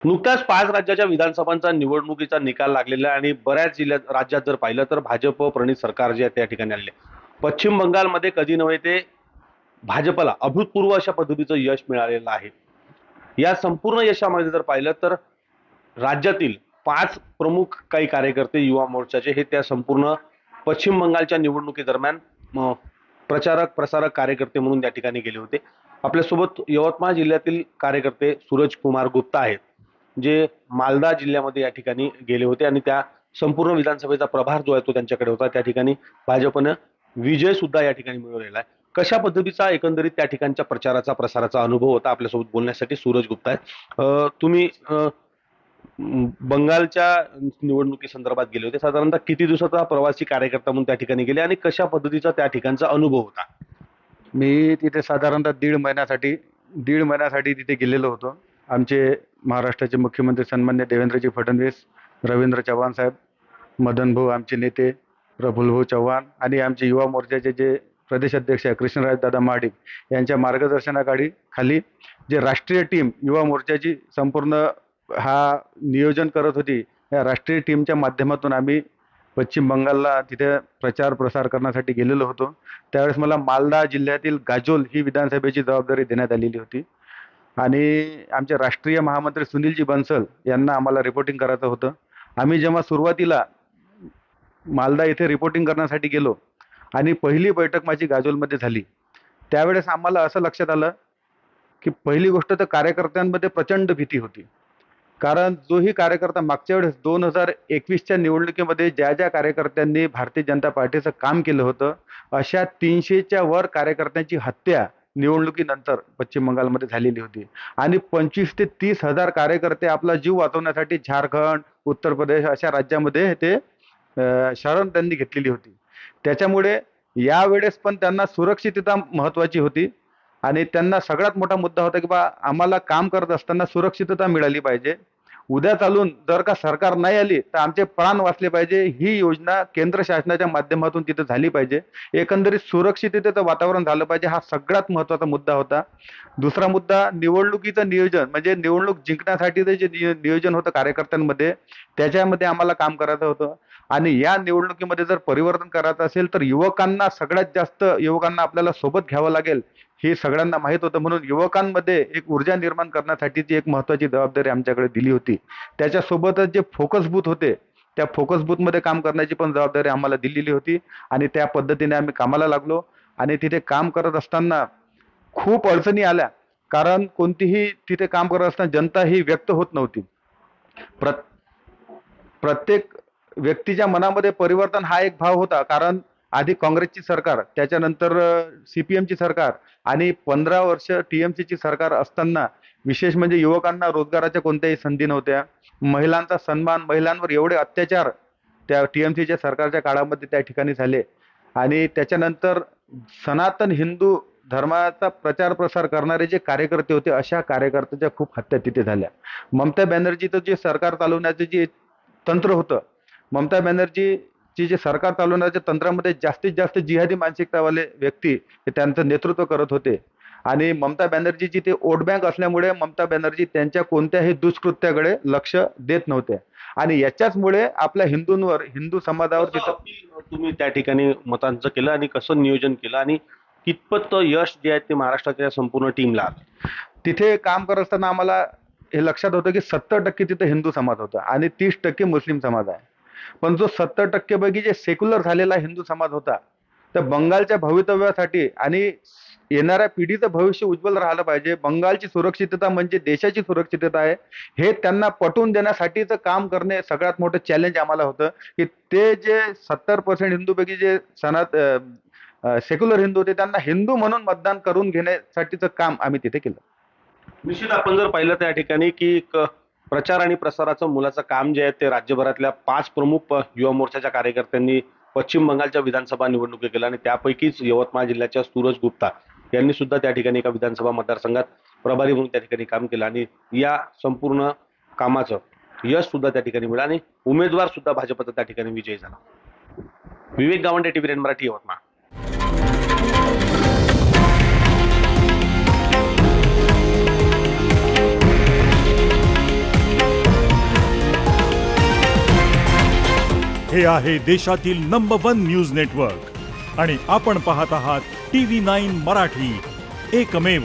नुकत्याच 5 राज्याच्या विधानसभांचा निवडणुकीचा निकाल लागलेला आहे आणि बऱ्याच जिल्ह्यात राज्यात जर पाहिलं तर भाजप प्रणित सरकार जे आहे त्या ठिकाणी आले. पश्चिम बंगालमध्ये कधी नव्हे ते भाजपला अभूतपूर्व अशा पद्धतीचं यश मिळालेलं आहे. या संपूर्ण यशामध्ये जर पाहिलं तर राज्यातील 5 प्रमुख काही कार्यकर्ते युवा मोर्चाचे हे त्या संपूर्ण पश्चिम बंगालच्या निवडणुकीदरम्यान प्रचारक प्रसारक कार्यकर्ते म्हणून त्या ठिकाणी गेले होते. आपल्यासोबत यवतमाळ जिल्ह्यातील कार्यकर्ते सूरज कुमार गुप्ता आहेत, जे मालदा जिल्ह्यामध्ये या ठिकाणी गेले होते आणि त्या संपूर्ण विधानसभेचा प्रभार जो आहे तो त्यांच्याकडे होता. त्या ठिकाणी भाजपनं विजय सुद्धा या ठिकाणी मिळवलेला आहे. कशा पद्धतीचा एकंदरीत त्या ठिकाणच्या प्रचाराचा प्रसाराचा अनुभव होता आपल्यासोबत बोलण्यासाठी सूरज गुप्ता आहेत. तुम्ही बंगालच्या निवडणुकी संदर्भात गेले होते. साधारणतः किती दिवसाचा प्रवासी कार्यकर्ता म्हणून त्या ठिकाणी गेले आणि कशा पद्धतीचा त्या ठिकाणचा अनुभव होता? मी तिथे साधारणतः दीड महिन्यासाठी तिथे गेलेलो होतो. आमचे महाराष्ट्राचे मुख्यमंत्री सन्मान्य देवेंद्रजी फडणवीस, रवींद्र चव्हाण साहेब, मदन भाऊ आमचे नेते, प्रफुल्ल चव्हाण आणि आमचे युवा मोर्चाचे जे प्रदेश अध्यक्ष आहे कृष्णराज दादा महाडिक यांच्या मार्गदर्शनाखाली जे राष्ट्रीय टीम युवा मोर्चाची संपूर्ण हा नियोजन करत होती, या राष्ट्रीय टीमच्या माध्यमातून आम्ही पश्चिम बंगालला तिथे प्रचार प्रसार करण्यासाठी गेलेलो होतो. त्यावेळेस मला मालदा जिल्ह्यातील गाजोल ही विधानसभेची जबाबदारी देण्यात आलेली होती आणि आमचे राष्ट्रीय महामंत्री सुनीलजी बन्सल यांना आम्हाला रिपोर्टिंग करायचं होतं. आम्ही जेव्हा सुरुवातीला मालदा येथे रिपोर्टिंग करण्यासाठी गेलो आणि पहिली बैठक माझी गाजोलमध्ये झाली, त्यावेळेस आम्हाला असं लक्षात आलं की पहिली गोष्ट तर कार्यकर्त्यांमध्ये प्रचंड भीती होती. कारण जोही कार्यकर्ता मागच्या वेळेस 2021च्या निवडणुकीमध्ये ज्या ज्या कार्यकर्त्यांनी भारतीय जनता पार्टीचं काम केलं होतं, अशा 300च्या वर कार्यकर्त्यांची हत्या निवडणुकीनंतर पश्चिम बंगालमध्ये झालेली होती आणि 25 ते 30 हजार कार्यकर्ते आपला जीव वाचवण्यासाठी झारखंड, उत्तर प्रदेश अशा राज्यामध्ये ते शरण त्यांनी घेतलेली होती. त्याच्यामुळे यावेळेस पण त्यांना सुरक्षितता महत्त्वाची होती आणि त्यांना सगळ्यात मोठा मुद्दा होता की बा आम्हाला काम करत असताना सुरक्षितता मिळाली पाहिजे. उद्या चालून जर का सरकार नाही आली तर आमचे प्राण वाचले पाहिजे, ही योजना केंद्र शासनाच्या माध्यमातून तिथे झाली पाहिजे. एकंदरीत सुरक्षिततेचं वातावरण झालं पाहिजे, हा सगळ्यात महत्त्वाचा मुद्दा होता. दुसरा मुद्दा निवडणुकीचं नियोजन, म्हणजे निवडणूक जिंकण्यासाठीचं जे नियोजन होतं कार्यकर्त्यांमध्ये, त्याच्यामध्ये आम्हाला काम करायचं होतं. आणि या निवडणुकीमध्ये जर परिवर्तन करायचं असेल तर सगळ्यात जास्त युवकांना आपल्याला सोबत घ्यावं लागेल, हे सगळ्यांना माहीत होतं. म्हणून युवकांमध्ये एक ऊर्जा निर्माण करण्यासाठीची एक महत्त्वाची जबाबदारी आमच्याकडे दिली होती. त्याच्यासोबतच जे फोकस बूथ होते, त्या फोकस बूथमध्ये काम करण्याची पण जबाबदारी आम्हाला दिलेली होती आणि त्या पद्धतीने आम्ही कामाला लागलो. आणि तिथे काम करत असताना खूप अडचणी आल्या, कारण कोणतीही तिथे काम करत असताना जनता ही व्यक्त होत नव्हती. प्रत्येक व्यक्तीच्या मनामध्ये परिवर्तन हा एक भाव होता, कारण आधी काँग्रेसची सरकार, त्याच्यानंतर CPMची सरकार आणि 15 वर्ष TMCची सरकार असताना विशेष म्हणजे युवकांना रोजगाराच्या कोणत्याही संधी नव्हत्या. महिलांचा सन्मान, महिलांवर एवढे अत्याचार त्या TMCच्या सरकारच्या काळामध्ये त्या ठिकाणी झाले. आणि त्याच्यानंतर सनातन हिंदू धर्माचा प्रचार प्रसार करणारे जे कार्यकर्ते होते, अशा कार्यकर्त्याच्या खूप हत्या तिथे झाल्या. ममता बॅनर्जीचं जे सरकार चालवण्याचं जे तंत्र होतं, ममता बॅनर्जीची जे सरकार चालवण्याच्या तंत्रामध्ये जास्तीत जास्त जिहादी मानसिकतावाले व्यक्ती हे त्यांचं नेतृत्व करत होते. आणि ममता बॅनर्जीची ते वोट बँक असल्यामुळे ममता बॅनर्जी त्यांच्या कोणत्याही दुष्कृत्याकडे लक्ष देत नव्हते आणि याच्याचमुळे आपल्या हिंदू समाजावर तिथं तुम्ही त्या ठिकाणी मतांचं केलं आणि कसं नियोजन केलं आणि कितपत यश जे आहे ते महाराष्ट्राच्या संपूर्ण टीमला आलं? तिथे काम करत असताना आम्हाला हे लक्षात होतं की 70% तिथे हिंदू समाज होता आणि 30% मुस्लिम समाज आहे. पण जो 70% पैकी जे सेक्युलर झालेला हिंदू समाज होता, तर बंगालच्या भवितव्यासाठी आणि येणाऱ्या पिढीचं भविष्य उज्ज्वल राहिलं पाहिजे, बंगालची सुरक्षितता म्हणजे देशाची सुरक्षितता आहे, हे त्यांना पटवून देण्यासाठीचं काम करणे सगळ्यात मोठं चॅलेंज आम्हाला होतं. की ते जे 70% हिंदूपैकी जे सेक्युलर हिंदू होते, त्यांना हिंदू म्हणून मतदान करून घेण्यासाठीचं काम आम्ही तिथे केलं. निश्चित आपण जर पाहिलं त्या ठिकाणी की प्रचार आणि प्रसाराचं मुलाचं काम जे आहे ते राज्यभरातल्या 5 प्रमुख युवा मोर्चाच्या कार्यकर्त्यांनी पश्चिम बंगालच्या विधानसभा निवडणुकी केल्या आणि त्यापैकीच यवतमाळ जिल्ह्याच्या सूरज गुप्ता यांनी सुद्धा त्या ठिकाणी एका विधानसभा मतदारसंघात प्रभारी म्हणून त्या ठिकाणी काम केलं आणि या संपूर्ण कामाचं यश सुद्धा त्या ठिकाणी मिळालं आणि उमेदवार सुद्धा भाजपचा त्या ठिकाणी विजयी झाला. विवेक गावंडे, TVN मराठी, यवतमाळ. हे आहे देशातील नंबर 1 न्यूज नेटवर्क आणि आपण पाहत आहात TV9 मराठी, एकमेव.